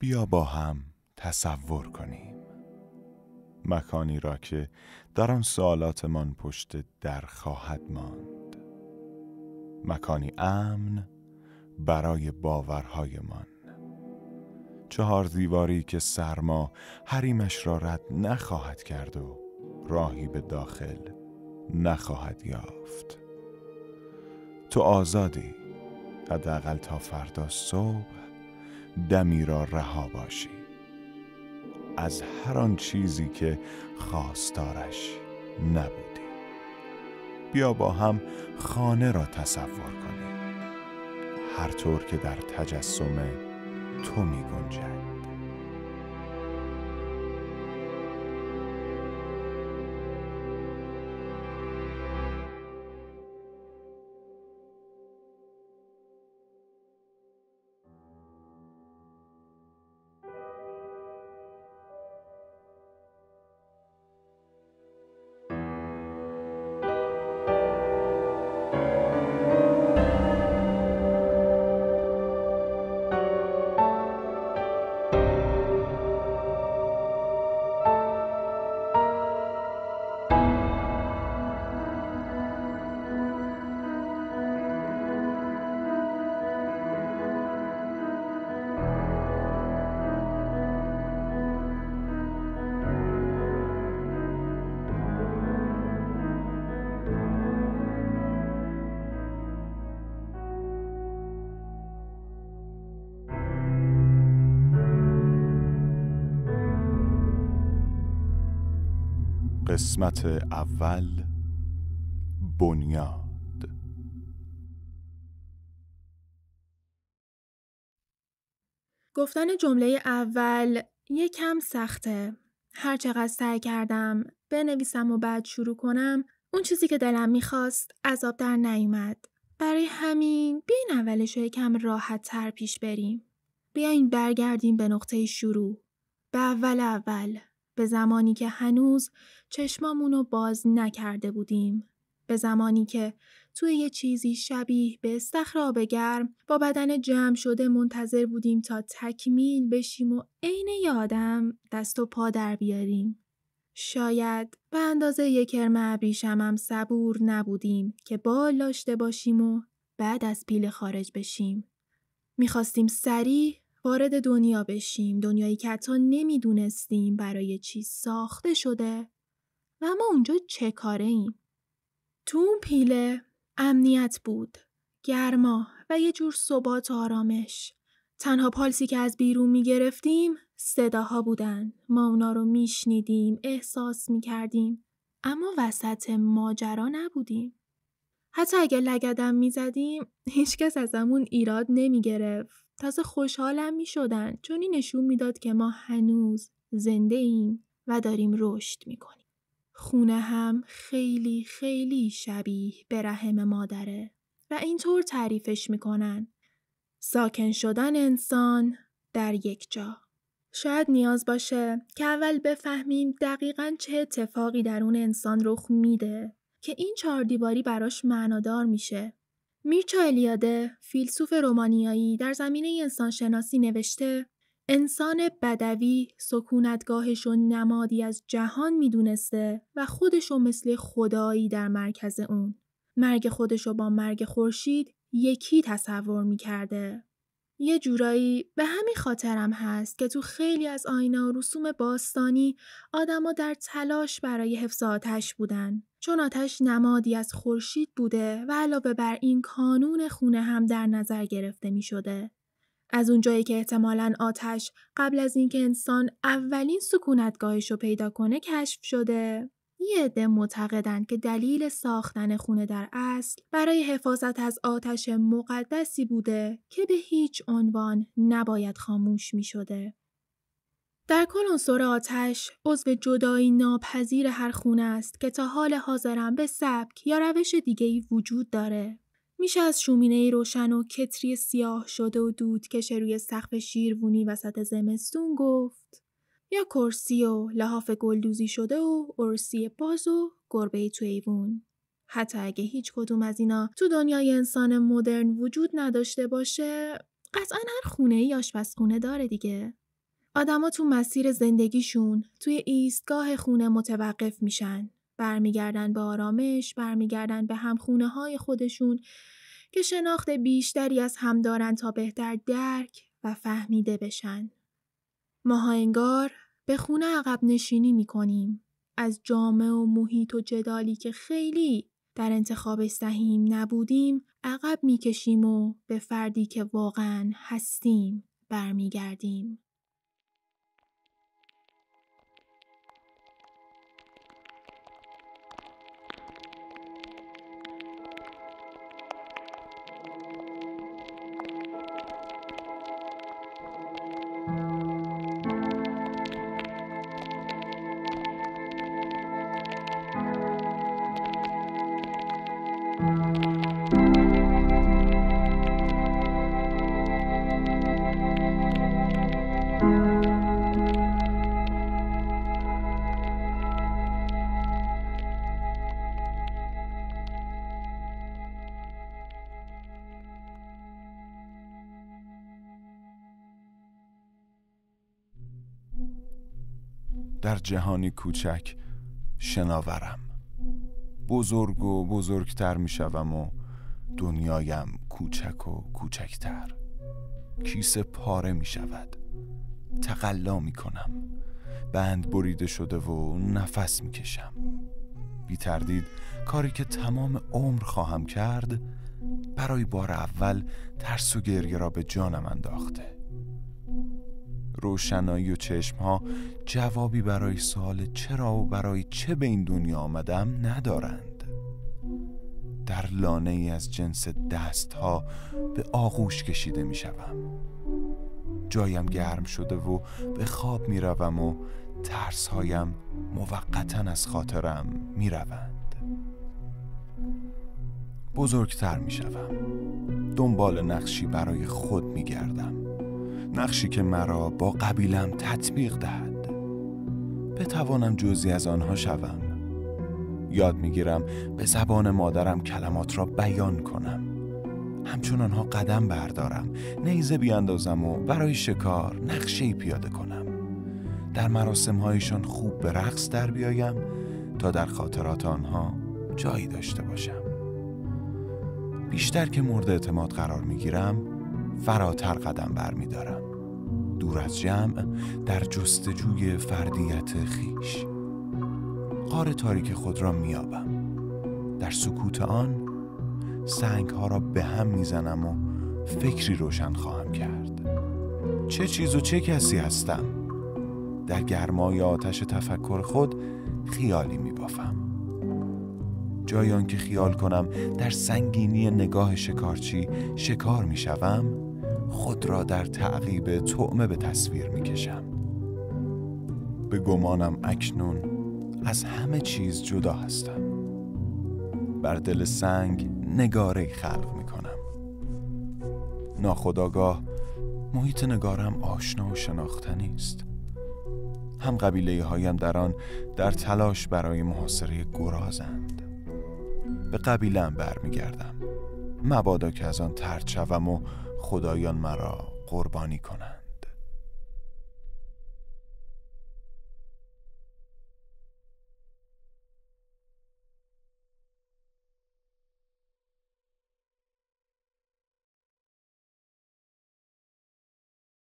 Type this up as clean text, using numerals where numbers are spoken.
بیا با هم تصور کنیم مکانی را که در آن سوالاتمان پشت در خواهد ماند، مکانی امن برای باورهایمان، 4 دیواری که سرما حریمش را رد نخواهد کرد و راهی به داخل نخواهد یافت. تو آزادی، حداقل تا فردا صبح دمی را رها باشی از هر آن چیزی که خواستارش نبودی. بیا با هم خانه را تصور کنیم، هر طور که در تجسم تو می گنجد. قسمت اول، بنیاد. گفتن جمله اول یکم سخته. هر چقدر سعی کردم بنویسم و بعد شروع کنم، اون چیزی که دلم میخواست از آب در نیومد. برای همین بیاین اولش رو یکم راحت تر پیش بریم. بیاین برگردیم به نقطه شروع. به اول، به زمانی که هنوز چشمامونو باز نکرده بودیم. به زمانی که توی یه چیزی شبیه به استخر آب گرم با بدن جمع شده منتظر بودیم تا تکمیل بشیم و عین یه آدم دست و پا در بیاریم. شاید به اندازه 1 کرم ابریشم هم صبور نبودیم که بال داشته باشیم و بعد از پیله خارج بشیم. میخواستیم سریع وارد دنیا بشیم، دنیایی که حتی نمیدونستیم برای چی ساخته شده و ما اونجا چه کاره ایم. تو اون پیله امنیت بود، گرما و یه جور ثبات و آرامش. تنها پالسی که از بیرون میگرفتیم صداها بودن. ما اونا رو میشنیدیم، احساس میکردیم، اما وسط ماجرا نبودیم. حتی اگه لگدم میزدیم هیچکس ازمون ایراد نمیگرفت. تازه خوشحالم میشدن، چون این نشون میداد که ما هنوز زنده ایم و داریم رشد میکنیم. خونه هم خیلی خیلی شبیه به رحم مادره و اینطور تعریفش میکنن: ساکن شدن انسان در یک جا. شاید نیاز باشه که اول بفهمیم دقیقاً چه اتفاقی در اون انسان رخ میده که این 4 دیواری براش معنادار میشه. میرچا الیاده، فیلسوف رومانیایی، در زمینه انسانشناسی نوشته: انسان بدوی سکونتگاهشو نمادی از جهان میدونسته و خودشو مثل خدایی در مرکز اون. مرگ خودشو با مرگ خورشید یکی تصور میکرده. یه جورایی به همین خاطرم هست که تو خیلی از آیین و رسوم باستانی آدما در تلاش برای حفظ آتش بودن، چون آتش نمادی از خورشید بوده و علاوه بر این کانون خونه هم در نظر گرفته می شده. از اونجایی که احتمالاً آتش قبل از اینکه انسان اولین سکونتگاهش رو پیدا کنه کشف شده، یه عده معتقدن که دلیل ساختن خونه در اصل برای حفاظت از آتش مقدسی بوده که به هیچ عنوان نباید خاموش می شده. در کل عنصر آتش عضو جدایی ناپذیر هر خونه است که تا حال حاضرم به سبک یا روش دیگه‌ای وجود داره. میشه از شومینه‌ای روشن و کتری سیاه شده و دودکش روی سقف شیروونی وسط زمستون گفت، یا کرسی و لحاف گلدوزی شده و ارسی باز و گربه‌ای تو ایوون. حتی اگه هیچ کدوم از اینا تو دنیای انسان مدرن وجود نداشته باشه، قطعاً هر خونه‌ای آشپزخونه داره دیگه. آدما تو مسیر زندگیشون توی ایستگاه خونه متوقف میشن. برمیگردن به آرامش، برمیگردن به همخونه‌های خودشون که شناخت بیشتری از هم دارن تا بهتر درک و فهمیده بشن. ماها انگار به خونه عقب نشینی میکنیم. از جامعه و محیط و جدالی که خیلی در انتخابش سهیم نبودیم عقب میکشیم و به فردی که واقعاً هستیم برمیگردیم. در جهانی کوچک شناورم. بزرگ و بزرگتر می شوم و دنیایم کوچک و کوچکتر. کیسه پاره می شود. تقلا می کنم. بند بریده شده و نفس می کشم. بی تردید کاری که تمام عمر خواهم کرد برای بار اول ترس و گریه را به جانم انداخته. روشنایی و چشمها جوابی برای سوال چرا و برای چه به این دنیا آمدم ندارند. در لانه ای از جنس دستها به آغوش کشیده می شوم. جایم گرم شده و به خواب می روم و ترسهایم موقتاً از خاطرم می روند. بزرگتر می شوم. دنبال نقشی برای خود می گردم. نقشی که مرا با قبیلم تطبیق دهد. بتوانم جزئی از آنها شوم. یاد میگیرم به زبان مادرم کلمات را بیان کنم. همچون آنها قدم بردارم، نیزه بیاندازم و برای شکار نقشه‌ای پیاده کنم. در مراسم‌هایشان خوب به رقص در بیایم تا در خاطرات آنها جایی داشته باشم. بیشتر که مورد اعتماد قرار میگیرم، فراتر قدم برمیدارم. دور از جمع در جستجوی فردیت خیش. غار تاریک خود را میابم. در سکوت آن سنگ ها را به هم میزنم و فکری روشن خواهم کرد. چه چیز و چه کسی هستم؟ در گرمای آتش تفکر خود خیالی میبافم. جای آن که خیال کنم در سنگینی نگاه شکارچی شکار میشوم، خود را در تعقیب طعمه به تصویر میکشم. به گمانم اکنون از همه چیز جدا هستم. بر دل سنگ نگاره‌ای خلق میکنم. ناخودآگاه محیط نگارم آشنا و شناختنی است. هم قبیله هایم در آن در تلاش برای محاصره گرازند. به قبیله‌ام برمیگردم، مبادا که از آن طرد شوم و خدایان مرا قربانی کنند.